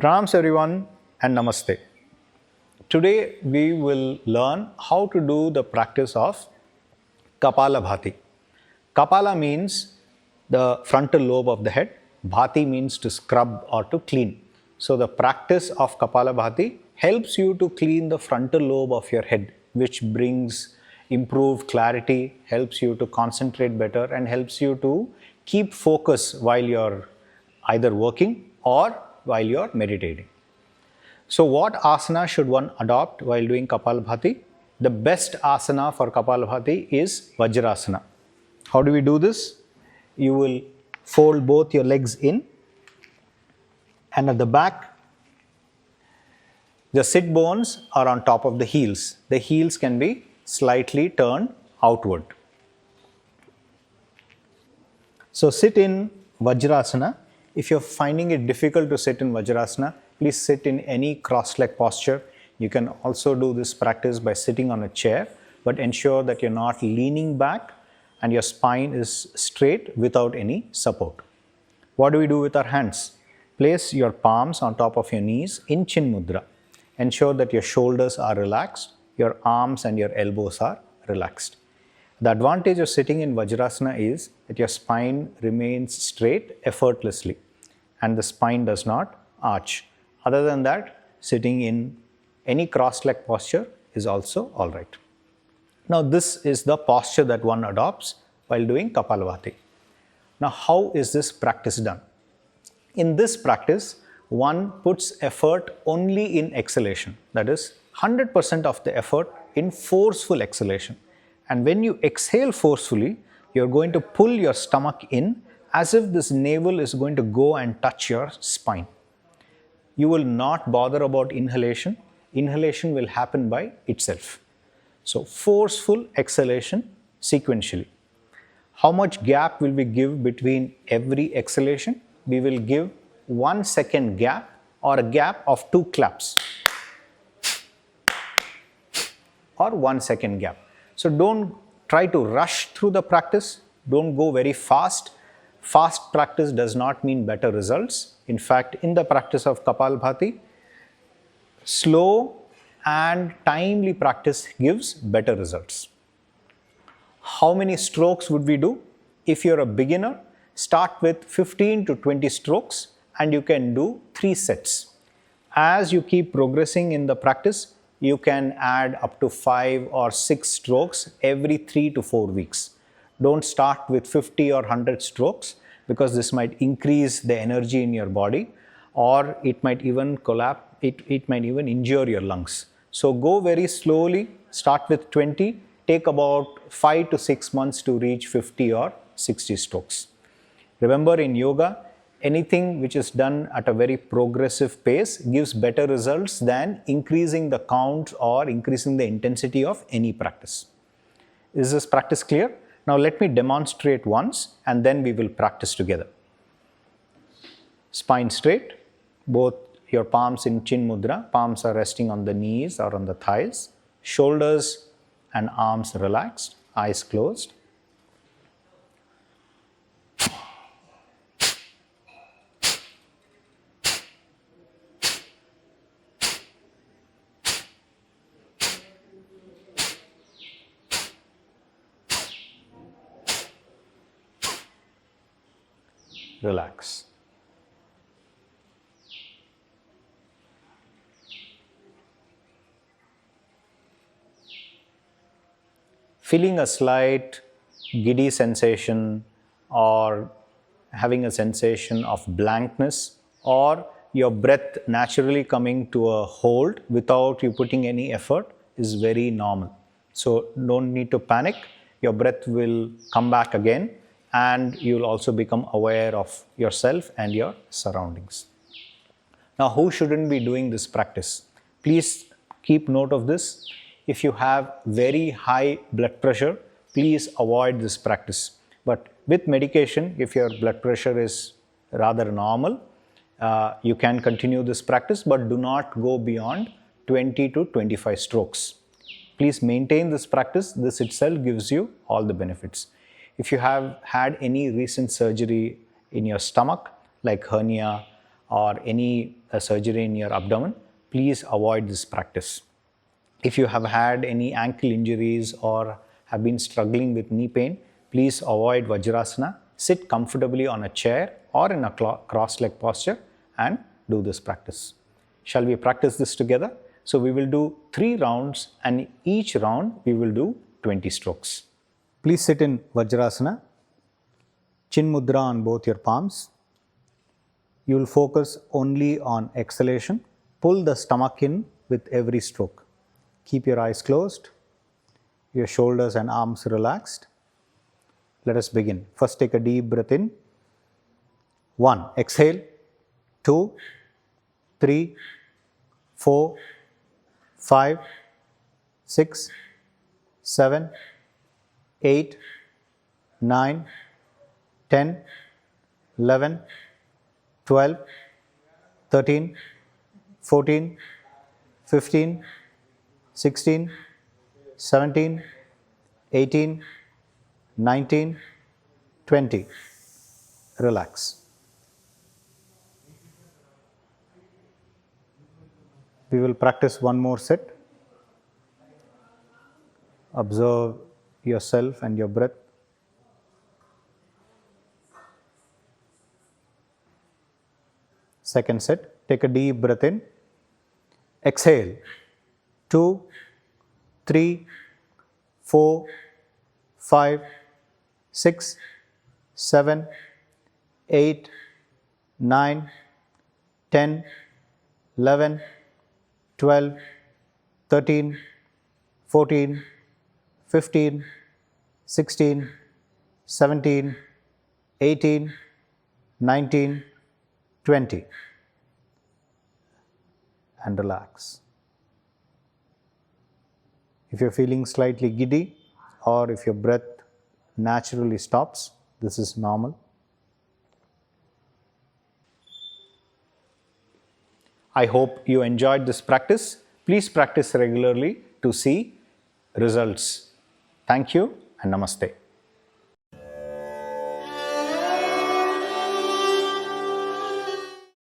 Pranams everyone and Namaste. Today we will learn how to do the practice of Kapalabhati. Kapala means the frontal lobe of the head. Bhati means to scrub or to clean. So the practice of Kapalabhati helps you to clean the frontal lobe of your head, which brings improved clarity, helps you to concentrate better and helps you to keep focus while you're either working or while you're meditating. So what asana should one adopt while doing Kapalabhati? The best asana for Kapalabhati is Vajrasana. How do we do this? You will fold both your legs in, and at the back, the sit bones are on top of the heels. The heels can be slightly turned outward. So sit in Vajrasana. If you're finding it difficult to sit in Vajrasana, please sit in any cross-leg posture. You can also do this practice by sitting on a chair, but ensure that you're not leaning back and your spine is straight without any support. What do we do with our hands? Place your palms on top of your knees in Chin Mudra. Ensure that your shoulders are relaxed, your arms and your elbows are relaxed. The advantage of sitting in Vajrasana is that your spine remains straight effortlessly and the spine does not arch. Other than that, sitting in any cross-leg posture is also all right. Now, this is the posture that one adopts while doing Kapalabhati. Now, how is this practice done? In this practice, one puts effort only in exhalation. That is, 100% of the effort in forceful exhalation. And when you exhale forcefully, you're going to pull your stomach in as if this navel is going to go and touch your spine. You will not bother about inhalation. Inhalation will happen by itself. So, forceful exhalation sequentially. How much gap will we give between every exhalation? We will give 1 second gap or a gap of 2 claps or 1 second gap. So, don't try to rush through the practice. Don't go very fast. Fast practice does not mean better results. In fact, in the practice of Kapalabhati, slow and timely practice gives better results. How many strokes would we do? If you're a beginner, start with 15 to 20 strokes and you can do 3 sets. As you keep progressing in the practice, you can add up to 5 or 6 strokes every 3 to 4 weeks. Don't start with 50 or 100 strokes because this might increase the energy in your body or it might even collapse, it might even injure your lungs. So go very slowly, start with 20, take about 5 to 6 months to reach 50 or 60 strokes. Remember, in yoga, anything which is done at a very progressive pace gives better results than increasing the count or increasing the intensity of any practice. Is this practice clear? Now let me demonstrate once and then we will practice together. Spine straight, both your palms in Chin Mudra, palms are resting on the knees or on the thighs, shoulders and arms relaxed, eyes closed. Relax. Feeling a slight giddy sensation or having a sensation of blankness or your breath naturally coming to a hold without you putting any effort is very normal. So don't need to panic. Your breath will come back again and you will also become aware of yourself and your surroundings. Now, who shouldn't be doing this practice? Please keep note of this. If you have very high blood pressure, please avoid this practice. But with medication, if your blood pressure is rather normal, you can continue this practice, but do not go beyond 20 to 25 strokes. Please maintain this practice. This itself gives you all the benefits. If you have had any recent surgery in your stomach, like hernia or any surgery in your abdomen, please avoid this practice. If you have had any ankle injuries or have been struggling with knee pain, please avoid Vajrasana. Sit comfortably on a chair or in a cross-leg posture and do this practice. Shall we practice this together? So we will do 3 rounds, and each round we will do 20 strokes. Please sit in Vajrasana. Chin Mudra on both your palms. You will focus only on exhalation. Pull the stomach in with every stroke. Keep your eyes closed, your shoulders and arms relaxed. Let us begin. First, take a deep breath in. 1. Exhale. 2, 3, 4, 5, 6, 7, 8, 9, 10, 11, 12, 13, 14, 15, 16, 17, 18, 19, 20. Relax. We will practice one more set. Observe yourself and your breath. Second set. Take a deep breath in. Exhale. 2, 3, 4, 5, 6, 7, 8, 9, 10, 11, 12, 13, 14, 15, 16, 17, 18, 19, 20. And relax. If you're feeling slightly giddy or if your breath naturally stops, this is normal. I hope you enjoyed this practice. Please practice regularly to see results. Thank you and namaste.